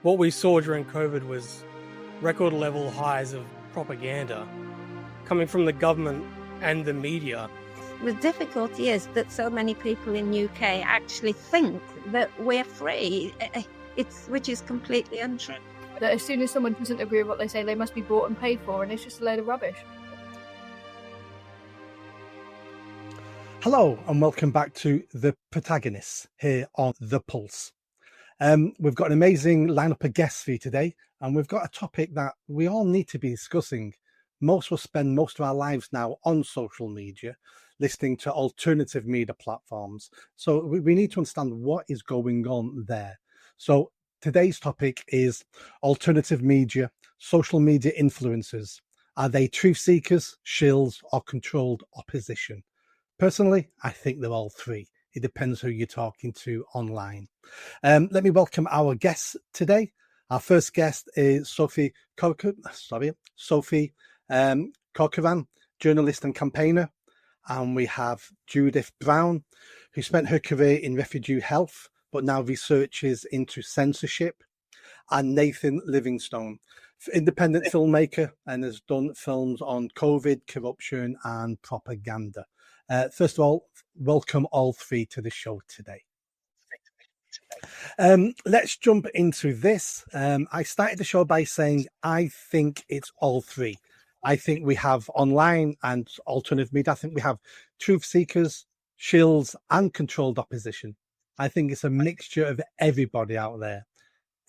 What we saw during COVID was record level highs of propaganda coming from the government and the media. The difficulty is that so many people in UK actually think that we're free, which is completely untrue. That as soon as someone doesn't agree with what they say, they must be bought and paid for, and it's just a load of rubbish. Hello and welcome back to The Protagonists here on The Pulse. We've got an amazing lineup of guests for you today, and we've got a topic that we all need to be discussing. Most of us spend most of our lives now on social media, listening to alternative media platforms. So we need to understand what is going on there. So today's topic is alternative media, social media influencers. Are they truth seekers, shills, or controlled opposition? Personally, I think they're all three. It depends who you're talking to online. Let me welcome our guests today. Our first guest is Sophie Corcoran, journalist and campaigner. And we have Judith Brown, who spent her career in refugee health, but now researches into censorship. And Nathan Livingstone, independent filmmaker, and has done films on COVID, corruption, and propaganda. First of all, welcome all three to the show today. Let's jump into this. I started the show by saying I think it's all three. I think we have online and alternative media. I think we have truth seekers, shills, and controlled opposition. I think it's a mixture of everybody out there.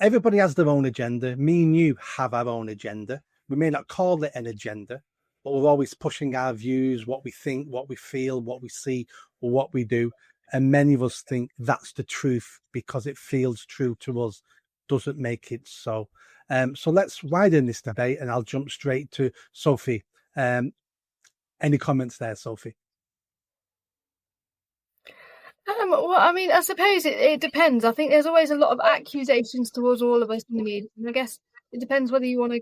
Everybody has their own agenda. Me and you have our own agenda. We may not call it an agenda, but we're always pushing our views, what we think, what we feel, what we see, or what we do. And many of us think that's the truth because it feels true to us, doesn't make it so. So let's widen this debate, and I'll jump straight to Sophie. Any comments there, Sophie? Well, I mean, I suppose it depends. I think there's always a lot of accusations towards all of us in the media. And I guess it depends whether you want to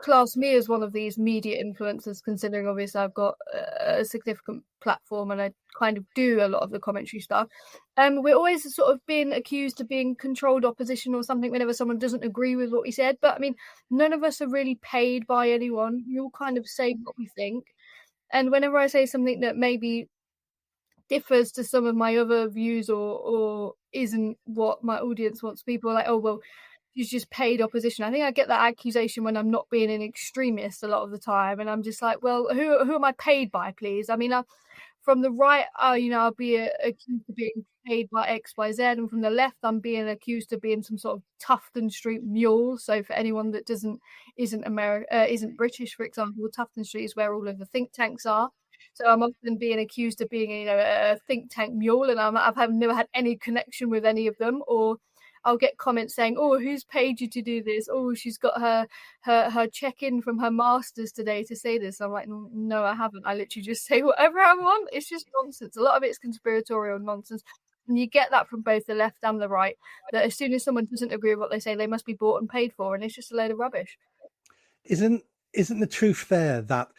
class me as one of these media influencers, considering obviously I've got a significant platform and I kind of do a lot of the commentary stuff. We're always sort of being accused of being controlled opposition or something whenever someone doesn't agree with what we said. But I mean, none of us are really paid by anyone. We all kind of say what we think. And whenever I say something that maybe differs to some of my other views or isn't what my audience wants, people are like, oh, well, she's just paid opposition. I think I get that accusation when I'm not being an extremist a lot of the time, and I'm just like, well, who am I paid by, please? I mean, from the right, I'll be accused of being paid by X, Y, Z, and from the left, I'm being accused of being some sort of Tufton Street mule. So for anyone that isn't British, for example, Tufton Street is where all of the think tanks are. So I'm often being accused of being, a think tank mule, and I've never had any connection with any of them. Or I'll get comments saying, "Oh, who's paid you to do this? Oh, she's got her check-in from her masters today to say this." I'm like, "No, I haven't. I literally just say whatever I want." It's just nonsense. A lot of it's conspiratorial nonsense, and you get that from both the left and the right. That as soon as someone doesn't agree with what they say, they must be bought and paid for, and it's just a load of rubbish. Isn't the truth there that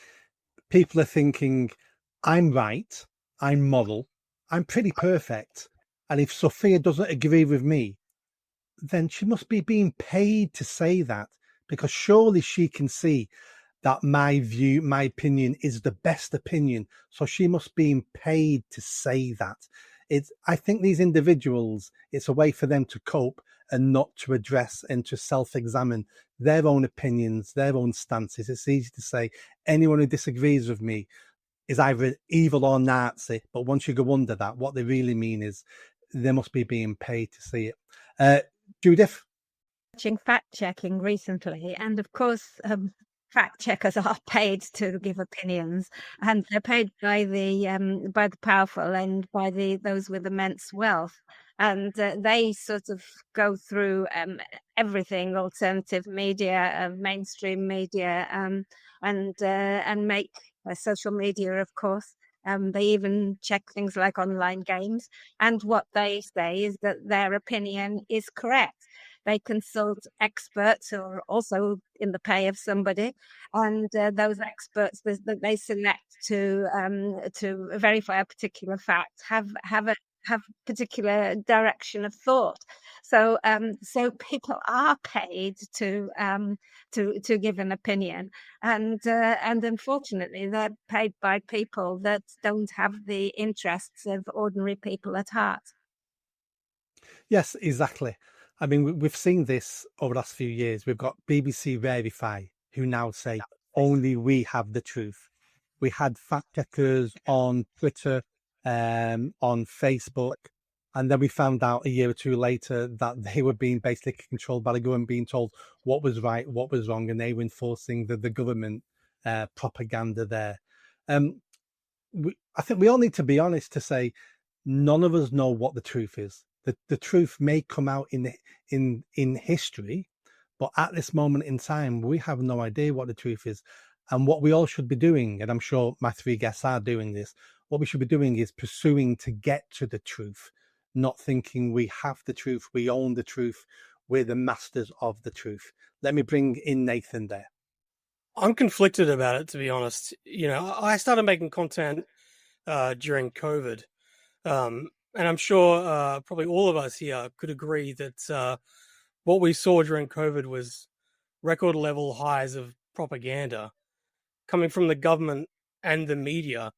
people are thinking, I'm right, I'm moral, I'm pretty perfect, and if Sophia doesn't agree with me, then she must be being paid to say that, because surely she can see that my view, my opinion is the best opinion. So she must be paid to say that. I think these individuals, it's a way for them to cope and not to address and to self-examine their own opinions, their own stances. It's easy to say anyone who disagrees with me is either evil or Nazi, but once you go under that, what they really mean is they must be being paid to see it. Judith? Watching fact-checking recently, and of course fact-checkers are paid to give opinions, and they're paid by the powerful and by those with immense wealth, and they sort of go through everything, alternative media, mainstream media, and make social media, of course. They even check things like online games, and what they say is that their opinion is correct. They consult experts who are also in the pay of somebody, and those experts that they select to verify a particular fact have particular direction of thought. So people are paid to give an opinion, and unfortunately they're paid by people that don't have the interests of ordinary people at heart. Yes, exactly. I mean, we've seen this over the last few years. We've got BBC Verify, who now say only we have the truth. We had fact checkers on Twitter, on Facebook, and then we found out a year or two later that they were being basically controlled by the government, being told what was right, what was wrong, and they were enforcing the government propaganda there. I think we all need to be honest to say none of us know what the truth is. The truth may come out in history, but at this moment in time, we have no idea what the truth is. And what we all should be doing, and I'm sure my three guests are doing this, what we should be doing is pursuing to get to the truth, not thinking we have the truth, we own the truth, we're the masters of the truth. Let me bring in Nathan there. I'm conflicted about it, to be honest. I started making content during COVID, and I'm sure probably all of us here could agree that what we saw during COVID was record level highs of propaganda coming from the government and the media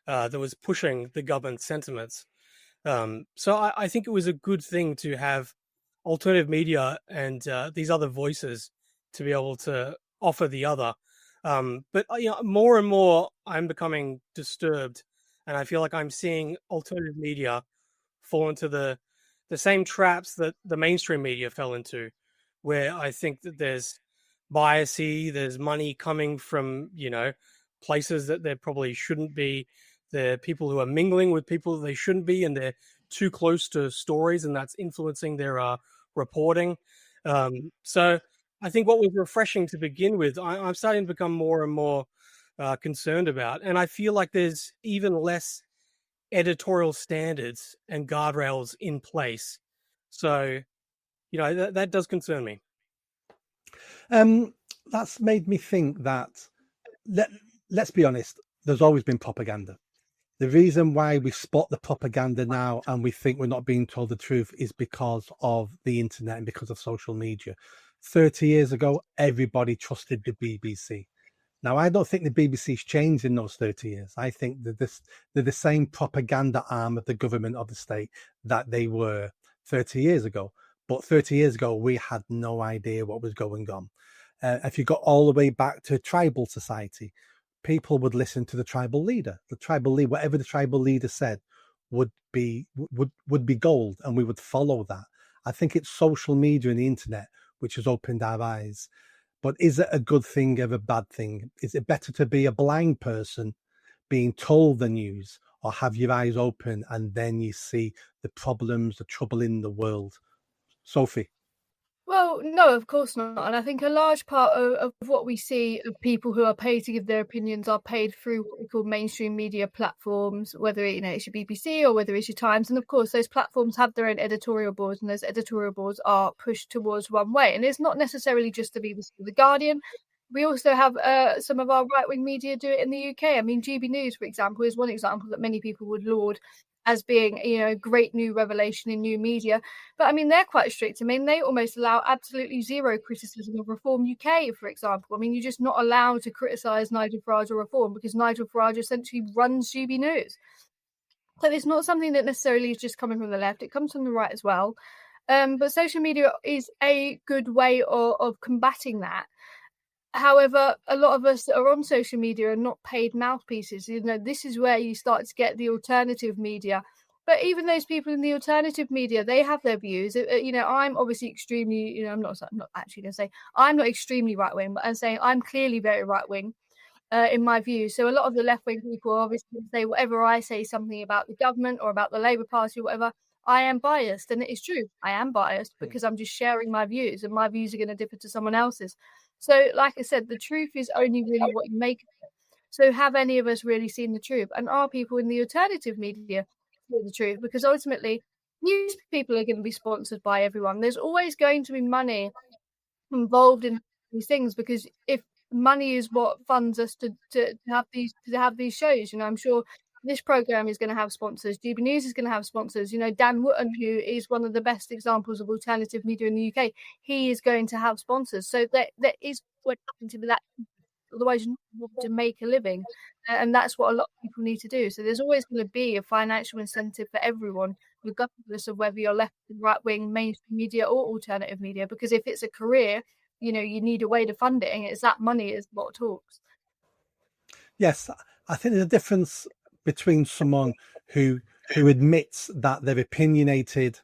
that was pushing the government sentiments. So I think it was a good thing to have alternative media and these other voices to be able to offer the other. But more and more I'm becoming disturbed, and I feel like I'm seeing alternative media fall into the same traps that the mainstream media fell into, where I think that there's biasy, there's money coming from places that there probably shouldn't be. There are people who are mingling with people that they shouldn't be, and they're too close to stories, and that's influencing their reporting. So I think what was refreshing to begin with, I'm starting to become more and more concerned about, and I feel like there's even less editorial standards and guardrails in place. So, that does concern me. That's made me think that let's be honest, there's always been propaganda. The reason why we spot the propaganda now and we think we're not being told the truth is because of the internet and because of social media. 30 years ago, everybody trusted the BBC. Now, I don't think the BBC's changed in those 30 years. I think that they're the same propaganda arm of the government of the state that they were 30 years ago. But 30 years ago, we had no idea what was going on. If you got all the way back to tribal society, people would listen to the tribal leader. The tribal leader, whatever the tribal leader said, would be gold, and we would follow that. I think it's social media and the internet which has opened our eyes. But is it a good thing or a bad thing? Is it better to be a blind person being told the news, or have your eyes open and then you see the problems, the trouble in the world? Sophie? Well, no, of course not. And I think a large part of what we see of people who are paid to give their opinions are paid through what we call mainstream media platforms, whether it's your BBC or whether it's your Times. And of course, those platforms have their own editorial boards, and those editorial boards are pushed towards one way. And it's not necessarily just the BBC or the Guardian. We also have some of our right-wing media do it in the UK. I mean, GB News, for example, is one example that many people would laud as being, a great new revelation in new media. But I mean, they're quite strict. I mean, they almost allow absolutely zero criticism of Reform UK, for example. I mean, you're just not allowed to criticise Nigel Farage or Reform because Nigel Farage essentially runs GB News. So it's not something that necessarily is just coming from the left. It comes from the right as well. But social media is a good way of combating that. However, a lot of us that are on social media are not paid mouthpieces. This is where you start to get the alternative media. But even those people in the alternative media, they have their views. I'm obviously extremely, I'm not actually going to say I'm not extremely right-wing, but I'm saying I'm clearly very right-wing in my views. So a lot of the left-wing people are obviously going to say whatever I say something about the government or about the Labour Party or whatever, I am biased. And it is true. I am biased because I'm just sharing my views, and my views are going to differ to someone else's. So, like I said, the truth is only really what you make of it. So have any of us really seen the truth? And are people in the alternative media seeing the truth? Because ultimately, news people are going to be sponsored by everyone. There's always going to be money involved in these things, because if money is what funds us to have these shows, I'm sure this program is going to have sponsors. GB News is going to have sponsors. You know, Dan Wootton, who is one of the best examples of alternative media in the UK, he is going to have sponsors. So there is going to be that. Otherwise, you're not able to make a living, and that's what a lot of people need to do. So there's always going to be a financial incentive for everyone, regardless of whether you're left and right wing, mainstream media, or alternative media. Because if it's a career, you know, you need a way to fund it, and it's that money is what talks. Yes, I think there's a difference between someone who admits that they're opinionated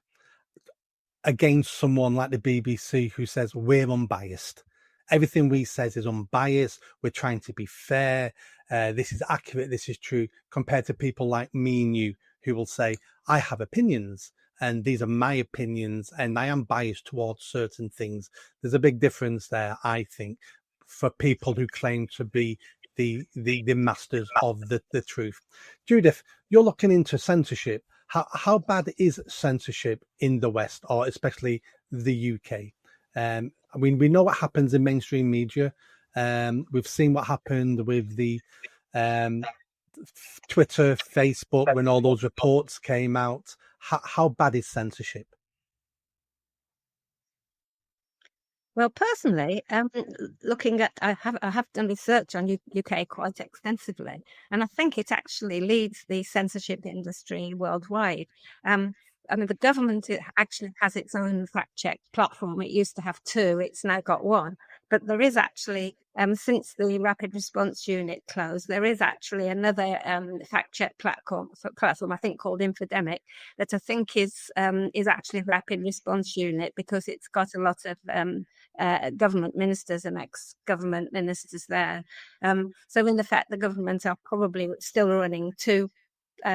against someone like the BBC who says we're unbiased. Everything we says is unbiased. We're trying to be fair. This is accurate. This is true. Compared to people like me and you who will say, I have opinions and these are my opinions and I am biased towards certain things. There's a big difference there, I think, for people who claim to be the masters of the truth. Judith, you're looking into censorship. How bad is censorship in the West, or especially the UK? I mean, we know what happens in mainstream media. We've seen what happened with the Twitter, Facebook, when all those reports came out. How bad is censorship? Well, personally, looking at, I have done research on UK quite extensively, and I think it actually leads the censorship industry worldwide. I mean, the government actually has its own fact check platform. It used to have two; it's now got one. But there is actually, since the Rapid Response Unit closed, there is actually another fact check platform, I think, called Infodemic, that I think is actually Rapid Response Unit, because it's got a lot of government ministers and ex-government ministers there. So in effect, the government are probably still running two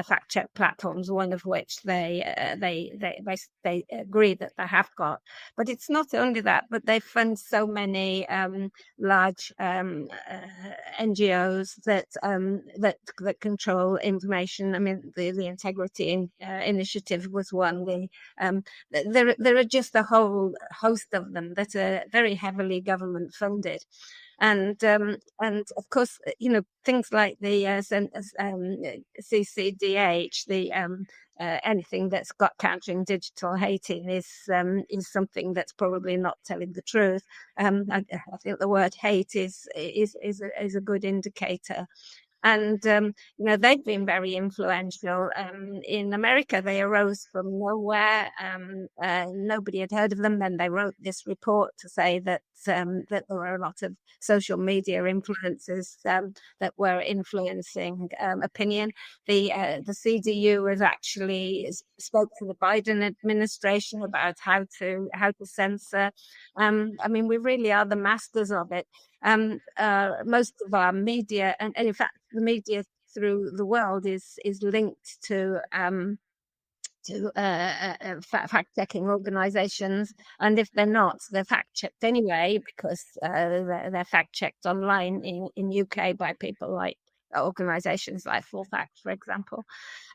fact check platforms, one of which they agree that they have got. But it's not only that, but they fund so many large NGOs that control information. I mean, the Integrity Initiative was one. There are just a whole host of them that are very heavily government funded. And of course, you know, things like the CCDH, anything that's got countering digital hating is something that's probably not telling the truth. I think the word hate is a good indicator. And, you know, they've been very influential. In America, they arose from nowhere. Nobody had heard of them. Then they wrote this report to say that there were a lot of social media influencers that were influencing opinion. The CDU has actually spoke to the Biden administration about how to censor. I mean, we really are the masters of it. Most of our media, and in fact, the media through the world is linked to fact-checking organizations, and if they're not, they're fact-checked anyway, because they're fact-checked online in UK by people like organizations like Full Fact, for example.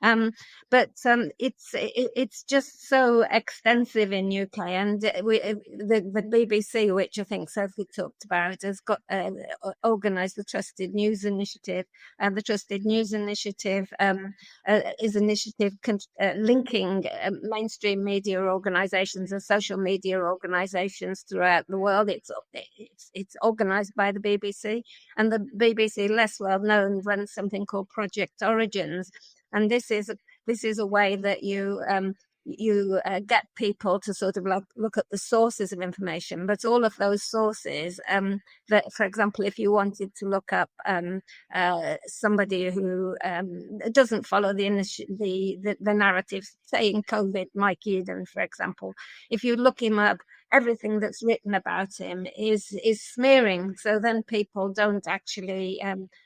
But it's just so extensive in UK, and the BBC, which I think Sophie talked about, has got organised the Trusted News Initiative, and the Trusted News Initiative is an initiative linking mainstream media organizations and social media organizations throughout the world. It's organised by the BBC, and the BBC, less well known, runs something called Project Origins, and this is a way that you get people to sort of look at the sources of information, but all of those sources, that, for example, if you wanted to look up somebody who doesn't follow the narrative, say in COVID, Mike Eden, for example, if you look him up, everything that's written about him is smearing. So then people don't actually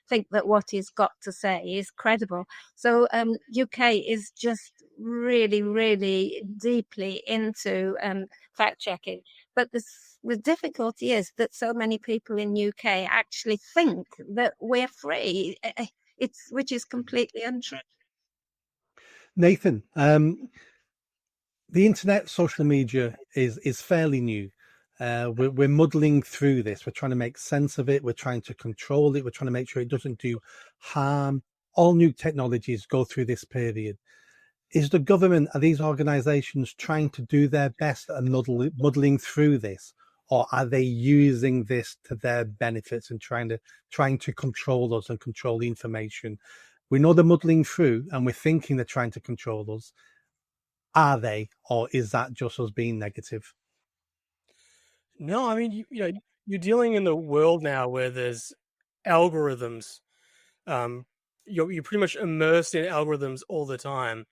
think that what he's got to say is credible. So UK is just really, really deeply into fact checking. But the difficulty is that so many people in UK actually think that we're free, which is completely untrue. Nathan, the internet, social media is fairly new. We're muddling through this. We're trying to make sense of it. We're trying to control it. We're trying to make sure it doesn't do harm all new technologies go through this period. Is the government, are these organisations trying to do their best at muddling through this, or are they using this to their benefits and trying to control us and control the information? We know they're muddling through, and we're thinking they're trying to control us. Are they, or is that just us being negative? No, I mean, you're dealing in the world now where there's algorithms. You're pretty much immersed in algorithms all the time.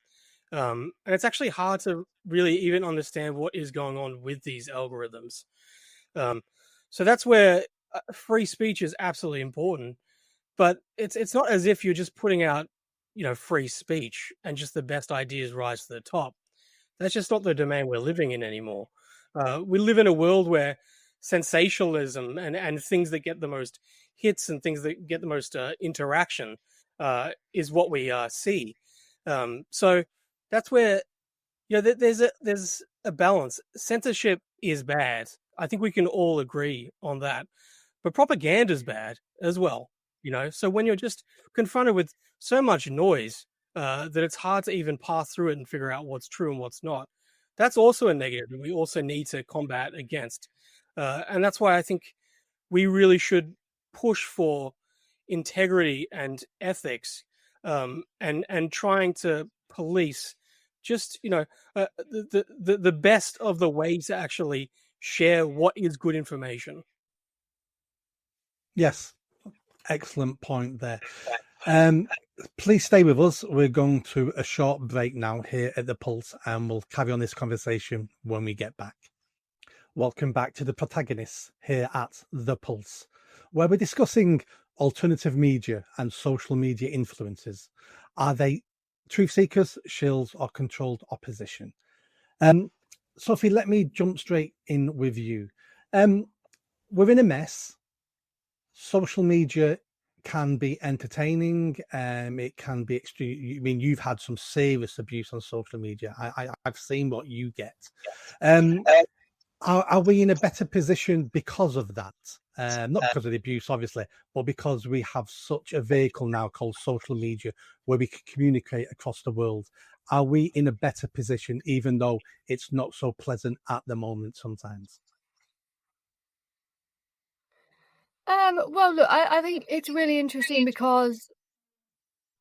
And it's actually hard to really even understand what is going on with these algorithms. So that's where free speech is absolutely important. But it's not as if you're just putting out, free speech and just the best ideas rise to the top. That's just not the domain we're living in anymore. We live in a world where sensationalism and things that get the most hits and things that get the most interaction is what we see. So that's where there's a balance. Censorship is bad. I think we can all agree on that. But propaganda is bad as well. So when you're just confronted with so much noise that it's hard to even pass through it and figure out what's true and what's not, that's also a negative that we also need to combat against. And that's why I think we really should push for integrity and ethics, and trying to police just the best of the ways to actually share what is good information. Yes, excellent point there. Please stay with us. We're going to a short break now here at The Pulse, and we'll carry on this conversation when we get back. Welcome back to The Protagonists here at The Pulse, where we're discussing alternative media and social media influences. Are they truth seekers, shills, or controlled opposition? Sophie, let me jump straight in with you. We're in a mess. Social media can be entertaining. It can be extreme. I mean, you've had some serious abuse on social media. I've seen what you get. Are we in a better position because of that? Not because of the abuse, obviously, but because we have such a vehicle now called social media where we can communicate across the world. Are we in a better position, even though it's not so pleasant at the moment sometimes? Well, look, I think it's really interesting because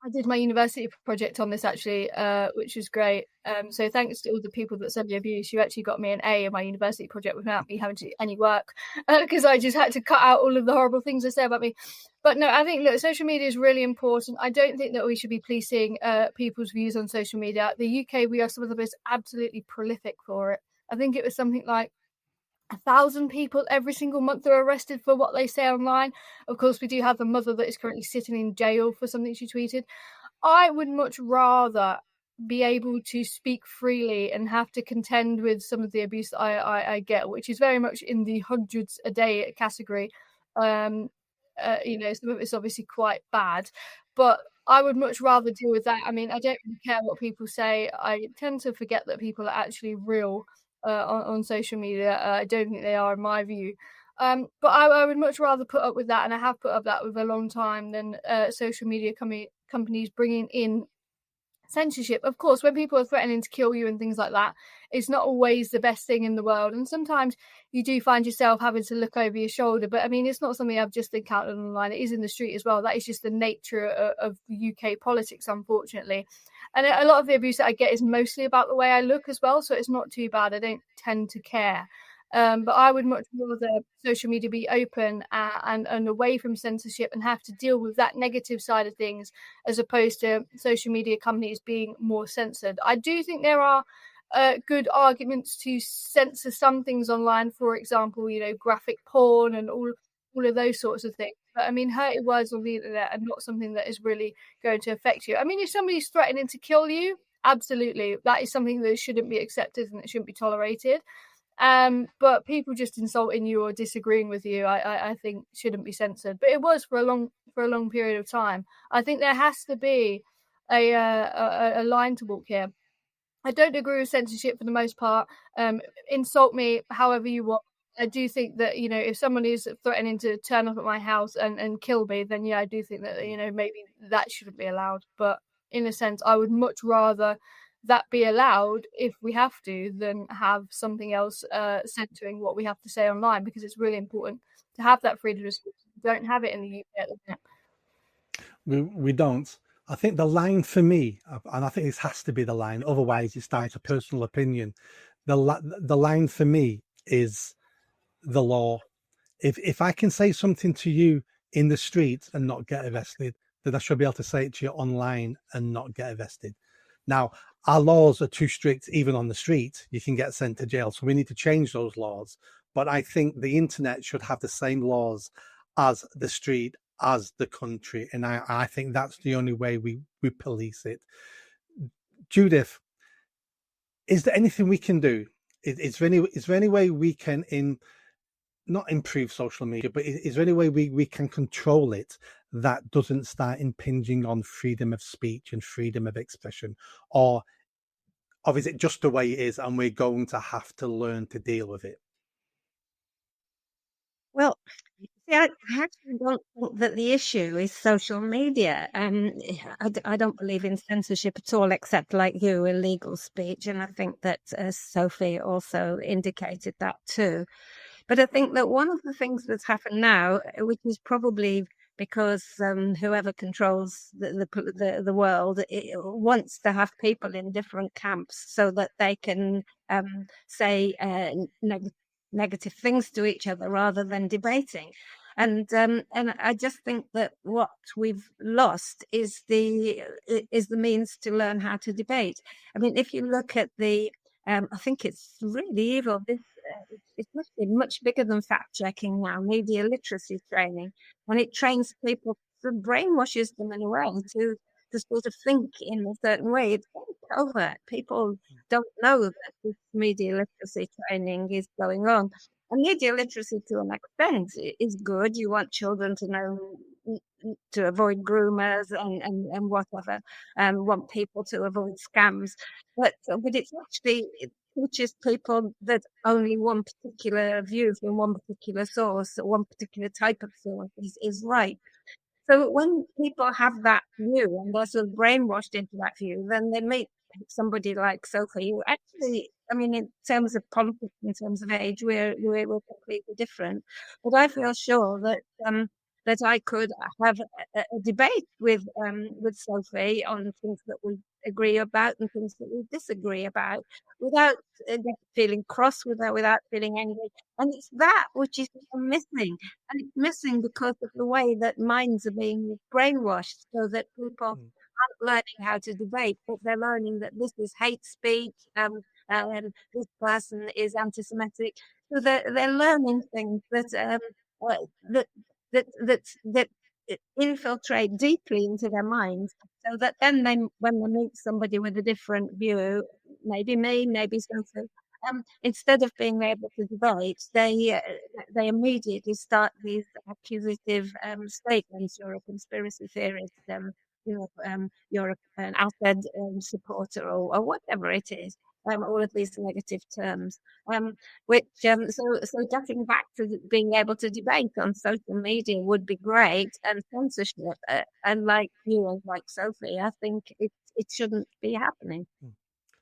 I did my university project on this actually, which was great. So thanks to all the people that sent me abuse, you actually got me an A in my university project without me having to do any work, because I just had to cut out all of the horrible things they say about me. But no, I think, look, social media is really important. I don't think that we should be policing people's views on social media. The UK, we are some of the most absolutely prolific for it. I think it was something like 1,000 people every single month are arrested for what they say online. Of course, we do have the mother that is currently sitting in jail for something she tweeted. I would much rather be able to speak freely and have to contend with some of the abuse that I get, which is very much in the hundreds a day category. Some of it's obviously quite bad, but I would much rather deal with that. I mean, I don't really care what people say. I tend to forget that people are actually real on social media. I don't think they are, in my view. But I would much rather put up with that, and I have put up that with a long time, than social media companies bringing in censorship. Of course, when people are threatening to kill you and things like that, it's not always the best thing in the world, and sometimes you do find yourself having to look over your shoulder. But I mean, it's not something I've just encountered online. It is in the street as well. That is just the nature of UK politics, unfortunately. And a lot of the abuse that I get is mostly about the way I look as well, so it's not too bad. I don't tend to care. But I would much rather social media be open and away from censorship and have to deal with that negative side of things, as opposed to social media companies being more censored. I do think there are good arguments to censor some things online, for example, graphic porn and all of those sorts of things. But I mean, hurting words on the internet are not something that is really going to affect you. I mean, if somebody's threatening to kill you, absolutely, that is something that shouldn't be accepted and it shouldn't be tolerated. But people just insulting you or disagreeing with you, I think shouldn't be censored. But it was for a long period of time. I think there has to be a line to walk here. I don't agree with censorship for the most part. Insult me however you want. I do think that, if someone is threatening to turn up at my house and kill me, then yeah, I do think that, maybe that shouldn't be allowed. But in a sense, I would much rather that be allowed if we have to than have something else censoring what we have to say online, because it's really important to have that freedom of speech. We don't have it in the UK at the moment. We don't. I think the line for me, and I think this has to be the line, otherwise it starts a personal opinion. The line for me is the law. If I can say something to you in the street and not get arrested, then I should be able to say it to you online and not get arrested. Now, our laws are too strict, even on the street. You can get sent to jail. So we need to change those laws. But I think the internet should have the same laws as the street, as the country. And I think that's the only way we police it. Judith, is there anything we can do? Is there any way we can not improve social media, but is there any way we can control it that doesn't start impinging on freedom of speech and freedom of expression? Or is it just the way it is and we're going to have to learn to deal with it? Well, see, I actually don't think that the issue is social media. I don't believe in censorship at all, except like you, illegal speech. And I think that Sophie also indicated that too. But I think that one of the things that's happened now, which is probably because whoever controls the world wants to have people in different camps so that they can say negative things to each other rather than debating. And I just think that what we've lost is the means to learn how to debate. I mean, if you look at I think it's really evil. It must be much bigger than fact checking now. Media literacy training, and it trains people, brainwashes them in a way to sort of think in a certain way. It's very covert. People don't know that this media literacy training is going on. And media literacy, to an extent, is good. You want children to know to avoid groomers and whatever, want people to avoid scams. But it's actually, it teaches people that only one particular view from one particular source, or one particular type of source is right. So when people have that view and they're sort of brainwashed into that view, then they meet somebody like Sophie, who actually, I mean, in terms of politics, in terms of age, we're completely different. But I feel sure that I could have a debate with Sophie on things that we agree about and things that we disagree about, without feeling cross, without feeling angry. And it's that which is missing. And it's missing because of the way that minds are being brainwashed, so that people aren't learning how to debate, but they're learning that this is hate speech, this person is anti-Semitic. So they're learning things that infiltrate deeply into their minds, so that then when they meet somebody with a different view, maybe me, maybe Sophie, instead of being able to debate, they immediately start these accusative statements. You're a conspiracy theorist. You're an Assad supporter, or whatever it is. All of these negative terms. Which so getting back to being able to debate on social media would be great, and censorship, and like you and like Sophie, I think it shouldn't be happening.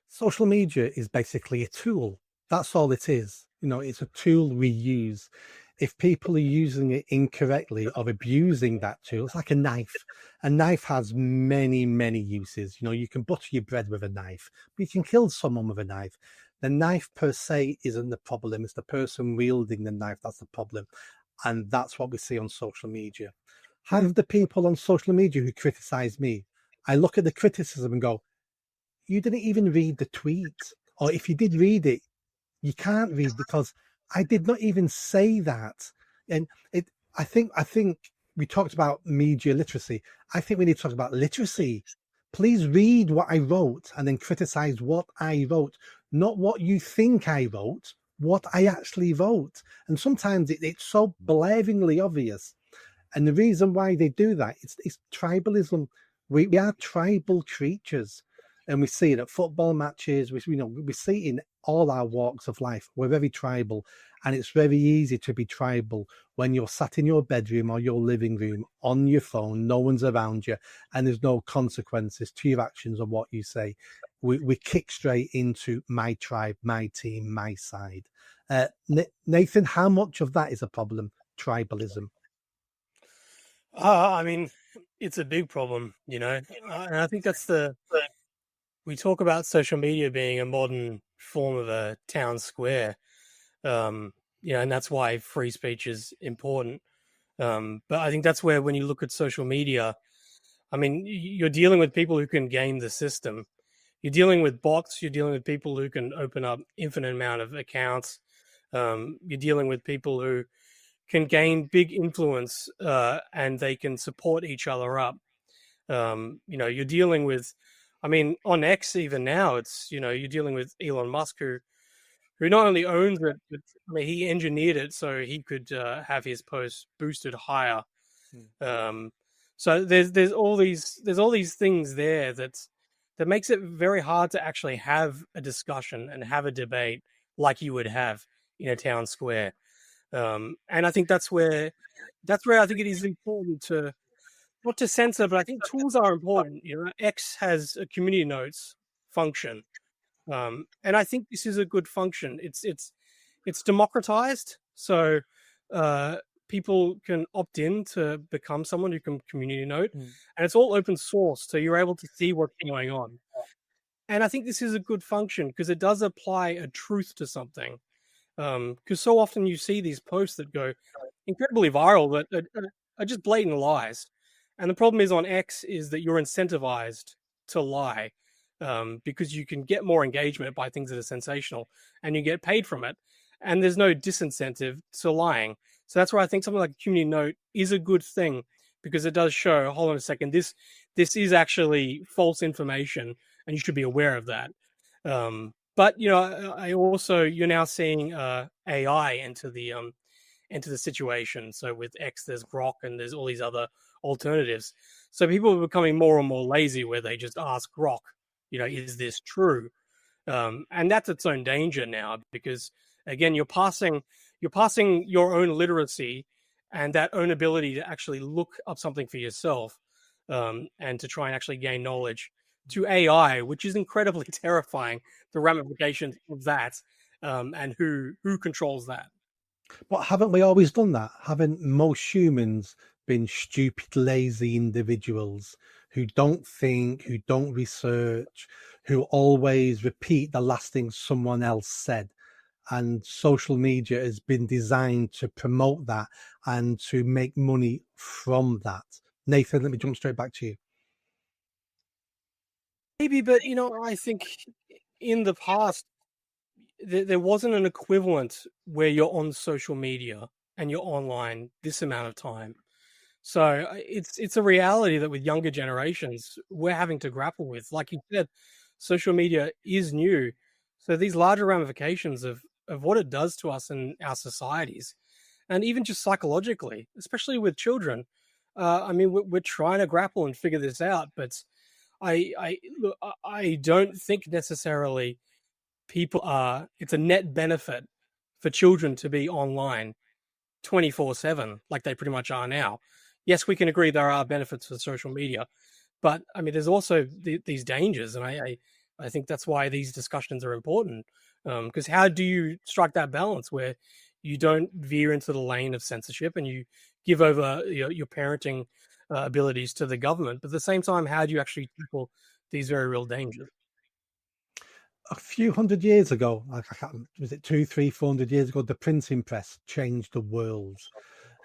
Social media is basically a tool. That's all it is. It's a tool we use. If people are using it incorrectly or abusing that tool, it's like a knife. A knife has many, many uses. You can butter your bread with a knife, but you can kill someone with a knife. The knife per se isn't the problem. It's the person wielding the knife that's the problem. And that's what we see on social media. Half the people on social media who criticize me, I look at the criticism and go, you didn't even read the tweet. Or if you did read it, you can't read, because I did not even say that. And I think we talked about media literacy. I think we need to talk about literacy. Please read what I wrote and then criticize what I wrote, not what you think I wrote, what I actually wrote. And sometimes it's so blaringly obvious. And the reason why they do that, it's tribalism. We are tribal creatures. And we see it at football matches. We see it in all our walks of life. We're very tribal, and it's very easy to be tribal when you're sat in your bedroom or your living room on your phone, no one's around you, and there's no consequences to your actions or what you say. We kick straight into my tribe, my team, my side. Nathan, how much of that is a problem? Tribalism. I mean, it's a big problem, and I think we talk about social media being a modern form of a town square, and that's why free speech is important. But I think that's where, when you look at social media, I mean, you're dealing with people who can game the system. You're dealing with bots. You're dealing with people who can open up infinite amount of accounts. You're dealing with people who can gain big influence, and they can support each other up. You're dealing with, I mean, on X even now, it's, you're dealing with Elon Musk, who not only owns it, but I mean, he engineered it so he could have his posts boosted higher. So there's all these things there that makes it very hard to actually have a discussion and have a debate like you would have in a town square. And I think that's where I think it is important to not to censor, but I think tools are important. X has a community notes function, and I think this is a good function. It's democratized, so people can opt in to become someone who can community note, and it's all open source, so you're able to see what's going on. And I think this is a good function because it does apply a truth to something. Because so often you see these posts that go incredibly viral that are just blatant lies. And the problem is on X is that you're incentivized to lie, because you can get more engagement by things that are sensational and you get paid from it. And there's no disincentive to lying. So that's why I think something like a community note is a good thing, because it does show, hold on a second, this is actually false information and you should be aware of that. But I also, you're now seeing AI into the situation. So with X, there's Grok, and there's all these other alternatives. So people are becoming more and more lazy, where they just ask Grok, is this true? And that's its own danger now, because again, you're passing your own literacy and that own ability to actually look up something for yourself, and to try and actually gain knowledge, to AI, which is incredibly terrifying, the ramifications of that, and who controls that. But haven't we always done that? Haven't most humans been stupid, lazy individuals who don't think, who don't research, who always repeat the last thing someone else said? And social media has been designed to promote that and to make money from that. Nathan, let me jump straight back to you. Maybe, but I think in the past there wasn't an equivalent where you're on social media and you're online this amount of time. So it's a reality that with younger generations we're having to grapple with. Like you said, social media is new, so these larger ramifications of what it does to us in our societies, and even just psychologically, especially with children. I mean, we're trying to grapple and figure this out, but I don't think necessarily it's a net benefit for children to be online 24/7 like they pretty much are now. Yes, we can agree there are benefits for social media, but I mean, there's also these dangers, and I think that's why these discussions are important. Because how do you strike that balance where you don't veer into the lane of censorship and you give over your parenting abilities to the government, but at the same time, how do you actually tackle these very real dangers? A few hundred years ago, was it 200, 300, 400 years ago, the printing press changed the world.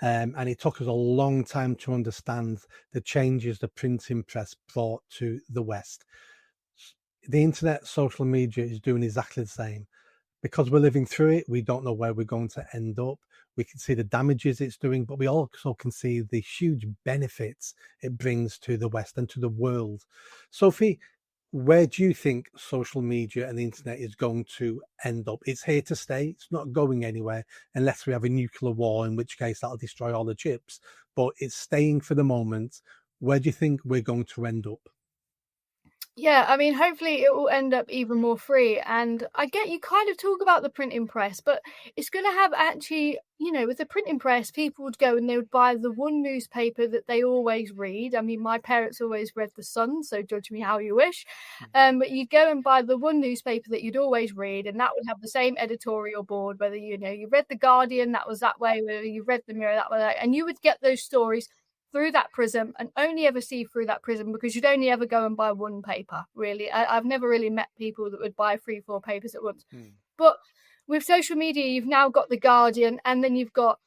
And it took us a long time to understand the changes the printing press brought to the West. The internet, social media is doing exactly the same. Because we're living through it, we don't know where we're going to end up. We can see the damages it's doing, but we also can see the huge benefits it brings to the West and to the world. Sophie, where do you think social media and the internet is going to end up? It's here to stay. It's not going anywhere unless we have a nuclear war, in which case that'll destroy all the chips. But it's staying for the moment. Where do you think we're going to end up? Yeah, I mean, hopefully it will end up even more free. And I get you kind of talk about the printing press, but it's going to have actually, with the printing press, people would go and they would buy the one newspaper that they always read. I mean, my parents always read The Sun, so judge me how you wish. But you'd go and buy the one newspaper that you'd always read, and that would have the same editorial board, whether, you read The Guardian, that was that way, whether you read The Mirror, that way, and you would get those stories through that prism and only ever see through that prism, because you'd only ever go and buy one paper, really. I've never really met people that would buy 3-4 papers at once. But with social media, you've now got The Guardian, and then you've got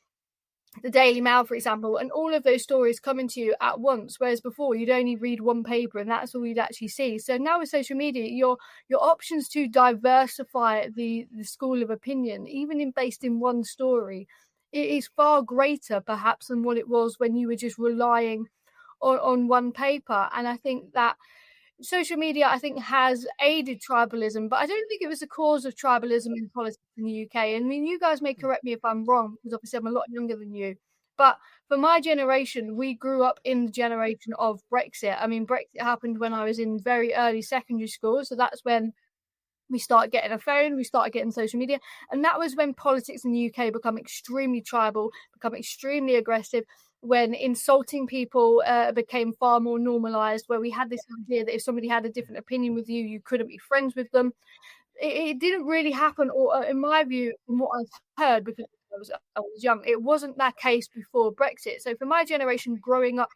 the Daily Mail, for example, and all of those stories coming to you at once, whereas before you'd only read one paper and that's all you'd actually see. So now with social media, your options to diversify the school of opinion, even based in one story, it is far greater perhaps than what it was when you were just relying on one paper. And I think that social media, I think, has aided tribalism, but I don't think it was the cause of tribalism in politics in the UK. I mean, you guys may correct me if I'm wrong, because obviously I'm a lot younger than you. But for my generation, we grew up in the generation of Brexit. I mean, Brexit happened when I was in very early secondary school. So that's when we started getting a phone, we started getting social media. And that was when politics in the UK become extremely tribal, become extremely aggressive, when insulting people became far more normalized, where we had this idea that if somebody had a different opinion with you, you couldn't be friends with them. It didn't really happen, or in my view, from what I've heard, because I was young, it wasn't that case before Brexit. So for my generation growing up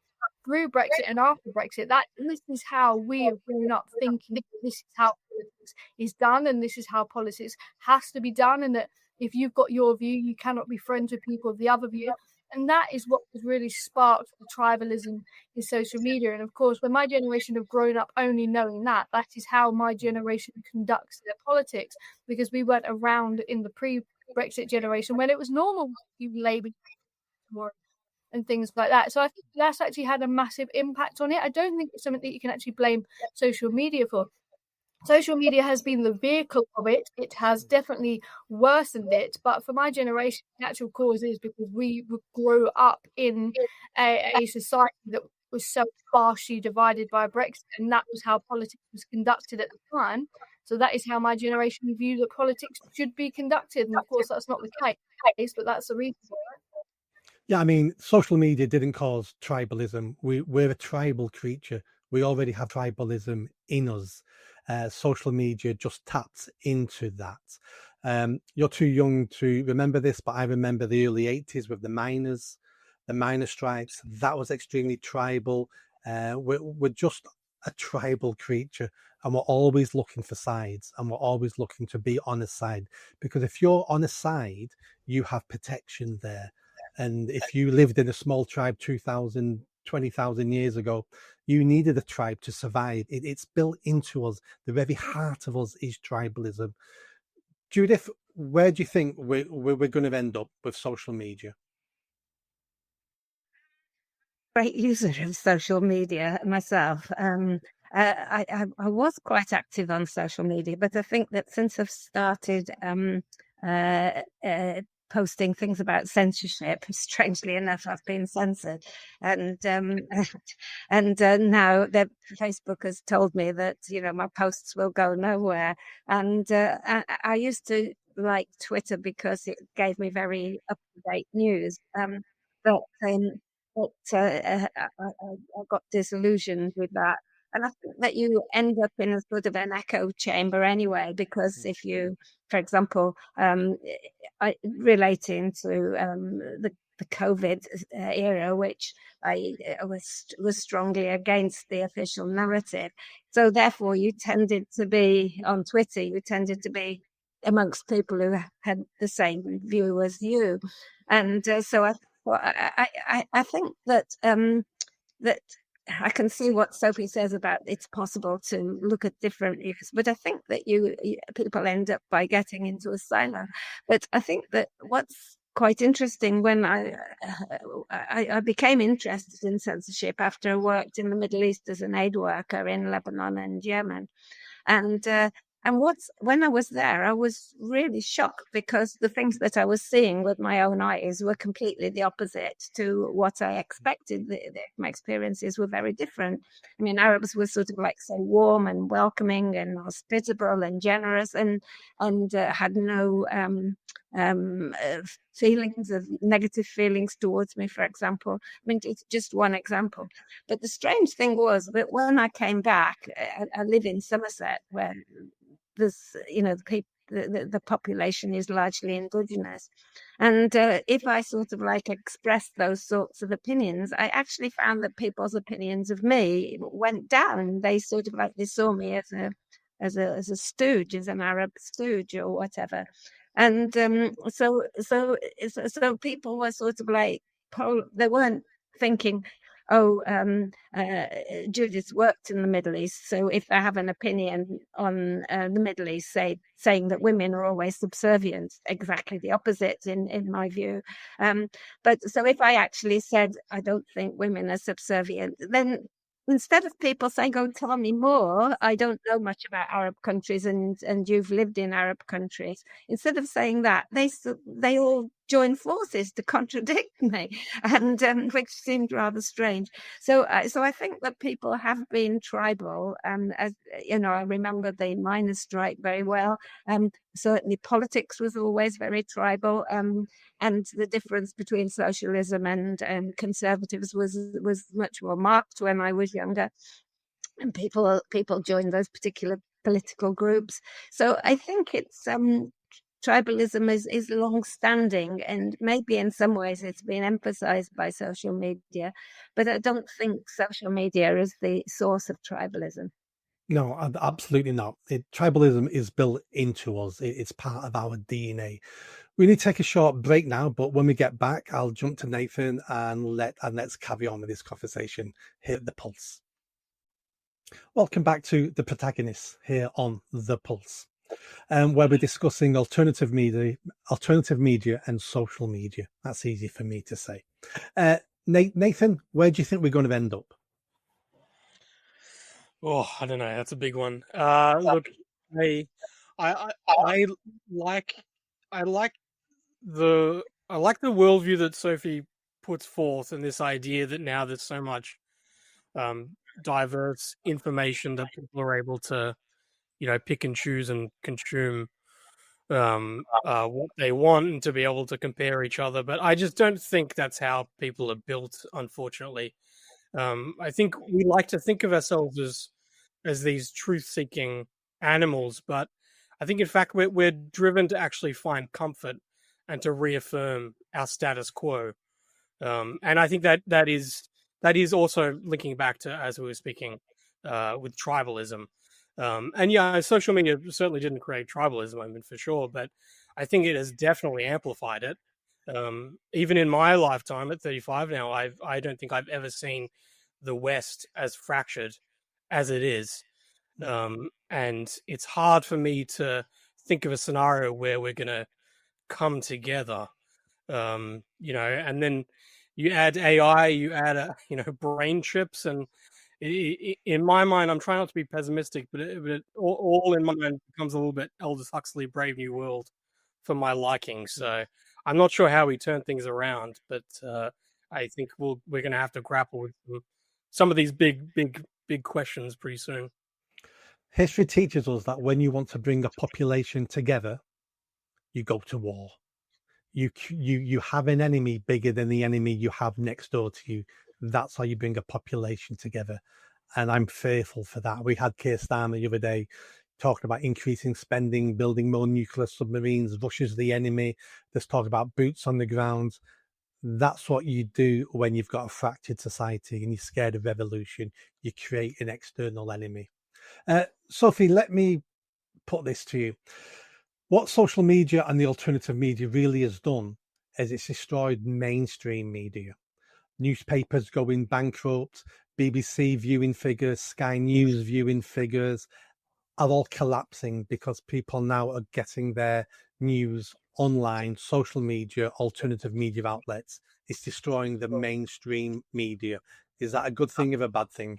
through Brexit and after Brexit, this is how we have grown up thinking. This is how politics is done, and this is how politics has to be done. And that if you've got your view, you cannot be friends with people of the other view. And that is what has really sparked the tribalism in social media. And of course, when my generation have grown up only knowing that is how my generation conducts their politics, because we weren't around in the pre-Brexit generation when it was normal to Labour and things like that. So I think that's actually had a massive impact on it. I don't think it's something that you can actually blame social media for. Social media has been the vehicle of it. It has definitely worsened it. But for my generation, the actual cause is because we grew up in a society that was so partially divided by Brexit, and that was how politics was conducted at the time. So that is how my generation viewed that politics should be conducted. And of course, that's not the case, but that's the reason for it. Yeah, I mean, social media didn't cause tribalism. We're a tribal creature. We already have tribalism in us. Social media just taps into that. You're too young to remember this, but I remember the early 80s with the miners' strikes. That was extremely tribal. We're just a tribal creature, and we're always looking for sides, and we're always looking to be on a side, because if you're on a side, you have protection there. And if you lived in a small tribe 2,000, 20,000 years ago, you needed a tribe to survive. It's built into us. The very heart of us is tribalism. Judith, where do you think we're going to end up with social media? Great user of social media myself. I was quite active on social media, but I think that since I've started posting things about censorship, strangely enough, I've been censored, and now that Facebook has told me that my posts will go nowhere. And I used to like Twitter because it gave me very up-to-date news, but I got disillusioned with that. And I think that you end up in a sort of an echo chamber anyway, because if you, for example, relating to the COVID era, which I was strongly against the official narrative. So therefore, you tended to be on Twitter, you tended to be amongst people who had the same view as you. And so I think that that I can see what Sophie says about it's possible to look at different views, but I think that people end up by getting into a silo. But I think that what's quite interesting, when I became interested in censorship after I worked in the Middle East as an aid worker in Lebanon and Yemen, and And when I was there, I was really shocked because the things that I was seeing with my own eyes were completely the opposite to what I expected. My experiences were very different. I mean, Arabs were sort of like so warm and welcoming and hospitable and generous, and had no feelings of negative feelings towards me, for example. I mean, it's just one example. But the strange thing was that when I came back, I live in Somerset, where this, the population is largely indigenous. And if I sort of like expressed those sorts of opinions, I actually found that people's opinions of me went down. They sort of like, they saw me as a stooge, as an Arab stooge or whatever. And so people were sort of like, they weren't thinking, oh, Judith worked in the Middle East, so if I have an opinion on the Middle East, saying that women are always subservient, exactly the opposite in my view. But so if I actually said I don't think women are subservient, then instead of people saying, "Oh, tell me more, I don't know much about Arab countries, and you've lived in Arab countries," instead of saying that, they all join forces to contradict me, and which seemed rather strange. So I think that people have been tribal, as you know, I remember the miners' strike very well. Certainly, politics was always very tribal, and the difference between socialism and conservatives was much more marked when I was younger, and people joined those particular political groups. So I think it's tribalism is long-standing, and maybe in some ways it's been emphasized by social media, but I don't think social media is the source of tribalism. No, absolutely not. Tribalism is built into us. It's part of our DNA. We need to take a short break now, but when we get back, I'll jump to Nathan and let's carry on with this conversation here at The Pulse. Welcome back to The Protagonists here on The Pulse, where we're discussing alternative media and social media. That's easy for me to say. Nathan, where do you think we're going to end up? Oh, I don't know. That's a big one. Look, I, I like, I like I like the worldview that Sophie puts forth, and this idea that now there's so much diverse information that people are able to, pick and choose and consume what they want, and to be able to compare each other. But I just don't think that's how people are built, unfortunately. I think we like to think of ourselves as these truth-seeking animals, but I think in fact we're driven to actually find comfort and to reaffirm our status quo. And I think that is also linking back to, as we were speaking, with tribalism. And yeah, social media certainly didn't create tribalism, I mean, for sure, but I think it has definitely amplified it. Even in my lifetime at 35 now, I don't think I've ever seen the West as fractured as it is. And it's hard for me to think of a scenario where we're going to come together. And then you add AI, you add brain chips, and in my mind, I'm trying not to be pessimistic, but it all in my mind becomes a little bit Aldous Huxley, Brave New World, for my liking. So I'm not sure how we turn things around, but I think we're going to have to grapple with some of these big questions pretty soon. History teaches us that when you want to bring a population together, you go to war. You have an enemy bigger than the enemy you have next door to you. That's how you bring a population together. And I'm fearful for that. We had Keir Starmer the other day talking about increasing spending, building more nuclear submarines. Russia's the enemy. There's talk about boots on the ground. That's what you do when you've got a fractured society and you're scared of revolution. You create an external enemy. Sophie, let me put this to you. What social media and the alternative media really has done is it's destroyed mainstream media. Newspapers going bankrupt, BBC viewing figures, Sky News viewing figures are all collapsing because people now are getting their news online, social media, alternative media outlets. It's destroying the mainstream media. Is that a good thing or a bad thing?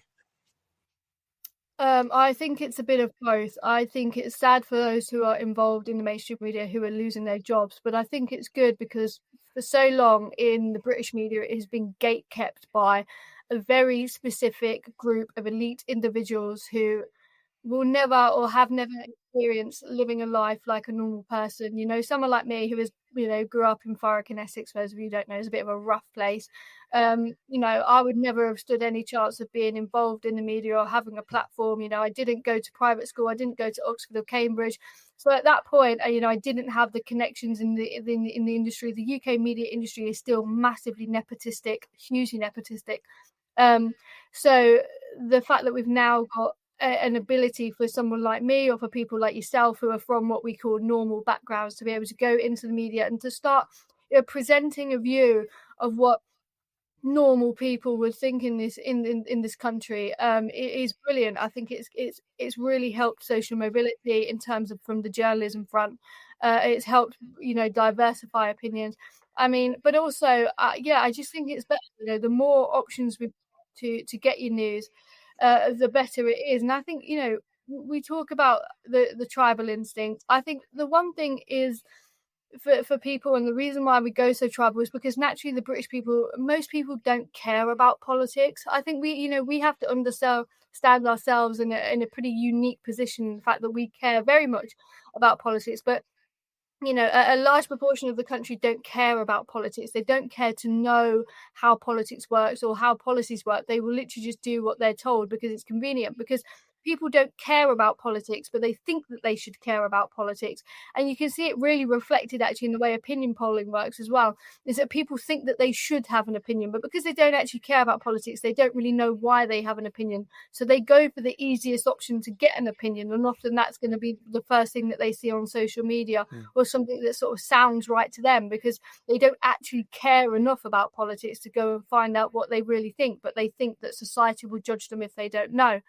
I think it's a bit of both. I think it's sad for those who are involved in the mainstream media who are losing their jobs, but I think it's good because for so long in the British media, it has been gate-kept by a very specific group of elite individuals who will never or have never experienced living a life like a normal person. You know, someone like me who is, you know, grew up in Thurrock in Essex, for those of you who don't know, is a bit of a rough place. You know, I would never have stood any chance of being involved in the media or having a platform. You know, I didn't go to private school, I didn't go to Oxford or Cambridge. So at that point, you know, I didn't have the connections in the industry. The UK media industry is still massively nepotistic, hugely nepotistic. So the fact that we've now got an ability for someone like me or for people like yourself who are from what we call normal backgrounds to be able to go into the media and to start, you know, presenting a view of what normal people would think in this country, it is brilliant. I think it's really helped social mobility in terms of from the journalism front. It's helped, you know, diversify opinions. I mean, but also, yeah, I just think it's better. You know, the more options we to get your news, the better it is. And I think, you know, we talk about the tribal instinct. I think the one thing is for people, and the reason why we go so tribal is because naturally the British people, most people don't care about politics. I think we, you know, we have to understand ourselves in a pretty unique position, in the fact that we care very much about politics, but you know, a large proportion of the country don't care about politics. They don't care to know how politics works or how policies work. They will literally just do what they're told because it's convenient, because people don't care about politics, but they think that they should care about politics. And you can see it really reflected actually in the way opinion polling works as well, is that people think that they should have an opinion, but because they don't actually care about politics, they don't really know why they have an opinion. So they go for the easiest option to get an opinion, and often that's going to be the first thing that they see on social media or something that sort of sounds right to them, because they don't actually care enough about politics to go and find out what they really think, but they think that society will judge them if they don't know.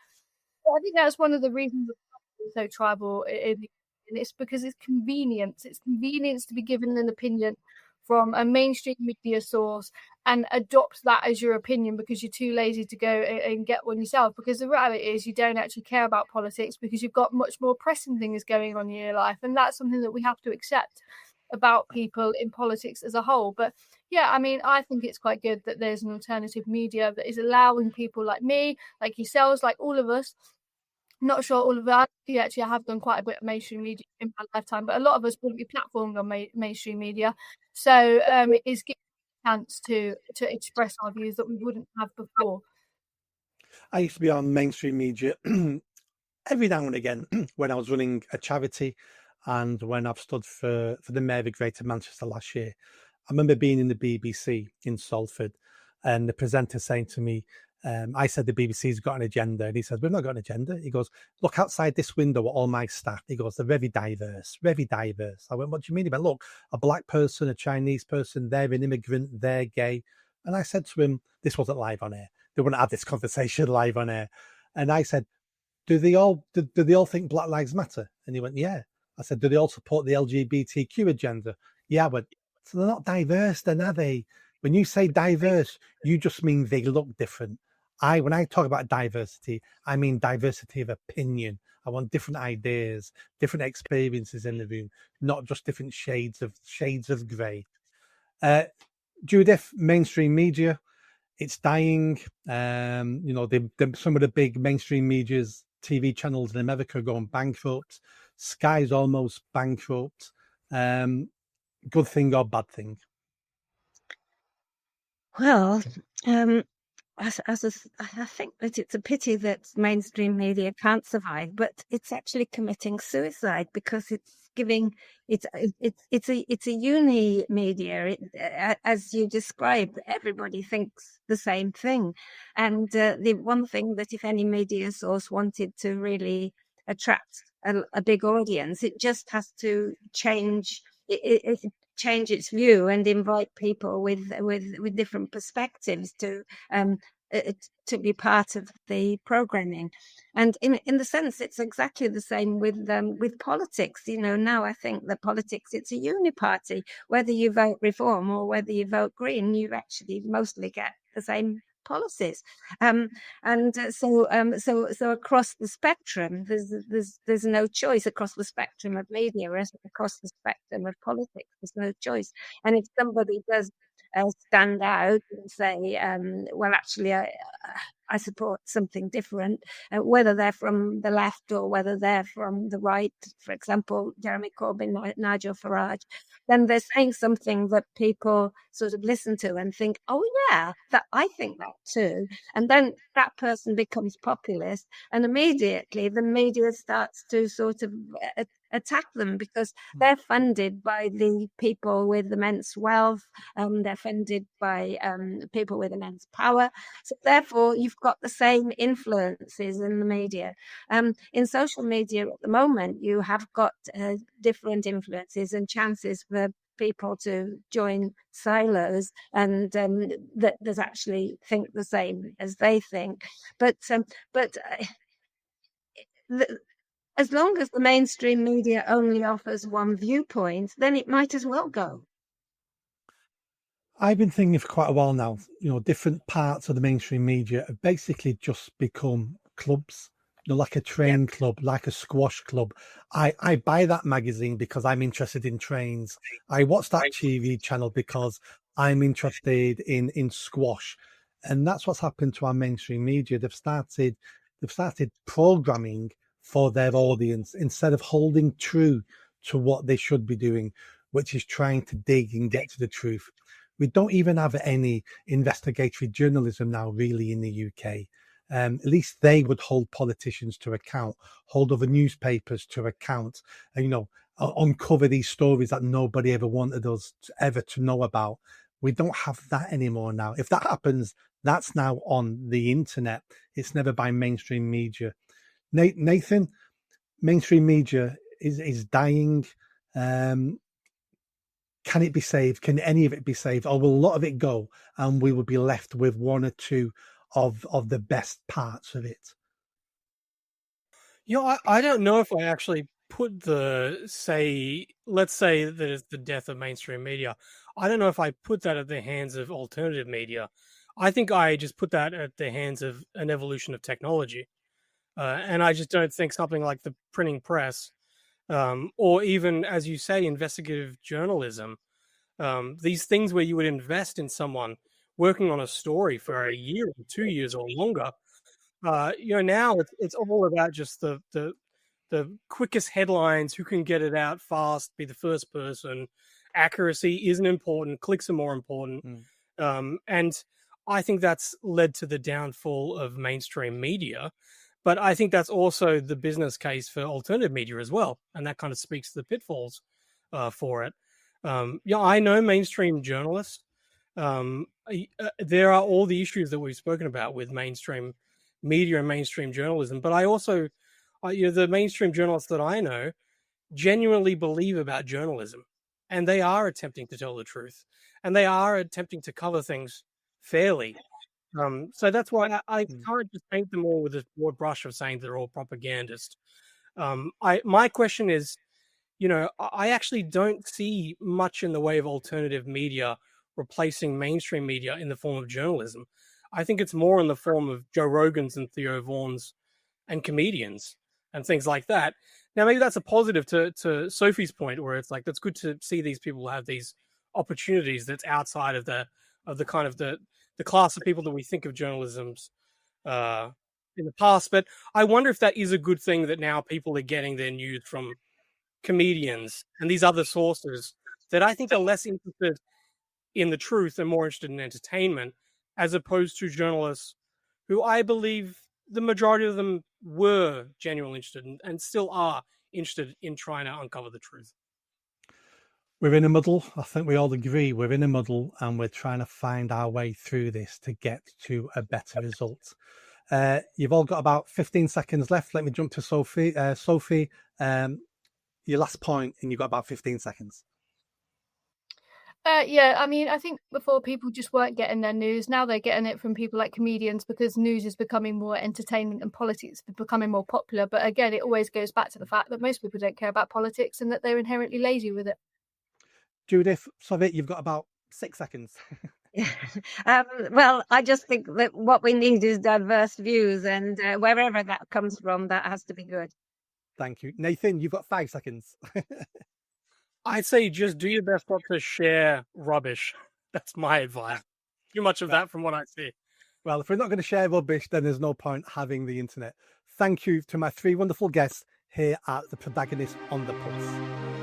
I think that's one of the reasons it's so tribal, and it's because it's convenience. It's convenience to be given an opinion from a mainstream media source and adopt that as your opinion because you're too lazy to go and get one yourself. Because the reality is you don't actually care about politics because you've got much more pressing things going on in your life, and that's something that we have to accept about people in politics as a whole. But yeah, I mean, I think it's quite good that there's an alternative media that is allowing people like me, like yourselves, like all of us. Not sure all of that. Yeah, actually, I have done quite a bit of mainstream media in my lifetime, but a lot of us wouldn't be platformed on mainstream media. So it is giving us a chance to express our views that we wouldn't have before. I used to be on mainstream media every now and again when I was running a charity and when I've stood for the Mayor of Greater Manchester last year. I remember being in the BBC in Salford and the presenter saying to me, I said the BBC's got an agenda, and he says, we've not got an agenda. He goes, look outside this window at all my staff. He goes, they're very diverse, very diverse. I went, what do you mean? He went, look, a black person, a Chinese person, they're an immigrant, they're gay. And I said to him, this wasn't live on air. They wouldn't have this conversation live on air. And I said, do they all think Black Lives Matter? And he went, yeah. I said, do they all support the LGBTQ agenda? Yeah, but so they're not diverse then, are they? When you say diverse, you just mean they look different. When I talk about diversity, I mean diversity of opinion. I want different ideas, different experiences in the room, not just different shades of grey. Judith, mainstream media, it's dying. You know, some of the big mainstream media's TV channels in America are going bankrupt. Sky's almost bankrupt. Good thing or bad thing? Well, I think that it's a pity that mainstream media can't survive, but it's actually committing suicide because it's giving it's a uni media. As you described, everybody thinks the same thing, and the one thing that if any media source wanted to really attract a big audience, it just has to change change its view and invite people with different perspectives to be part of the programming. And in the sense, it's exactly the same with politics. You know, now I think that politics, it's a uniparty. Whether you vote Reform or whether you vote Green, you actually mostly get the same policies. So across the spectrum, there's no choice across the spectrum of media, across the spectrum of politics. There's no choice. And if somebody does stand out and say, well, actually, I support something different, whether they're from the left or whether they're from the right, for example, Jeremy Corbyn, Nigel Farage, then they're saying something that people sort of listen to and think, oh, yeah, that I think that too. And then that person becomes populist, and immediately the media starts to sort of attack them because they're funded by the people with immense wealth, they're funded by people with immense power. So therefore, you've got the same influences in the media. In social media at the moment, you have got different influences and chances for people to join silos and that actually think the same as they think. But as long as the mainstream media only offers one viewpoint, then it might as well go. I've been thinking for quite a while now, different parts of the mainstream media have basically just become clubs, like a train club, like a squash club. I buy that magazine because I'm interested in trains. I watch that TV channel because I'm interested in squash. And that's what's happened to our mainstream media. They've started programming for their audience instead of holding true to what they should be doing, which is trying to dig and get to the truth. We don't even have any investigatory journalism now, really, in the UK. At least they would hold politicians to account, hold other newspapers to account, and, uncover these stories that nobody ever wanted us to know about. We don't have that anymore now. If that happens, that's now on the internet. It's never by mainstream media. Nathan, mainstream media is dying. Can it be saved? Can any of it be saved? Or will a lot of it go and we will be left with one or two of the best parts of it? I don't know if I actually put let's say that it's the death of mainstream media. I don't know if I put that at the hands of alternative media. I think I just put that at the hands of an evolution of technology. And I just don't think something like the printing press, or even, as you say, investigative journalism, these things where you would invest in someone working on a story for a year or 2 years or longer. Now it's all about just the quickest headlines, who can get it out fast, be the first person. Accuracy isn't important, clicks are more important. And I think that's led to the downfall of mainstream media. But I think that's also the business case for alternative media as well. And that kind of speaks to the pitfalls for it. I know mainstream journalists. There are all the issues that we've spoken about with mainstream media and mainstream journalism. But I also, the mainstream journalists that I know genuinely believe about journalism. And they are attempting to tell the truth. And they are attempting to cover things fairly. So that's why I can't just paint them all with a broad brush of saying they're all propagandists. My question is, I actually don't see much in the way of alternative media replacing mainstream media in the form of journalism. I think it's more in the form of Joe Rogans and Theo Vaughns and comedians and things like that. Now, maybe that's a positive to Sophie's point, where it's like, that's good to see these people have these opportunities that's outside of the kind of the class of people that we think of journalism's in the past. But I wonder if that is a good thing, that now people are getting their news from comedians and these other sources that I think are less interested in the truth and more interested in entertainment, as opposed to journalists who I believe the majority of them were genuinely interested in, and still are interested in trying to uncover the truth. We're in a muddle. I think we all agree we're in a muddle, and we're trying to find our way through this to get to a better result. You've all got about 15 seconds left. Let me jump to Sophie. Sophie, your last point, and you've got about 15 seconds. I think before people just weren't getting their news. Now they're getting it from people like comedians, because news is becoming more entertainment and politics is becoming more popular. But again, it always goes back to the fact that most people don't care about politics and that they're inherently lazy with it. Judith, Sophie, you've got about 6 seconds. Well, I just think that what we need is diverse views, and wherever that comes from, that has to be good. Thank you. Nathan, you've got 5 seconds. I'd say just do your best not to share rubbish. That's my advice. Too much of that from what I see. Well, if we're not going to share rubbish, then there's no point having the internet. Thank you to my 3 wonderful guests here at the Protagonist on the Pulse.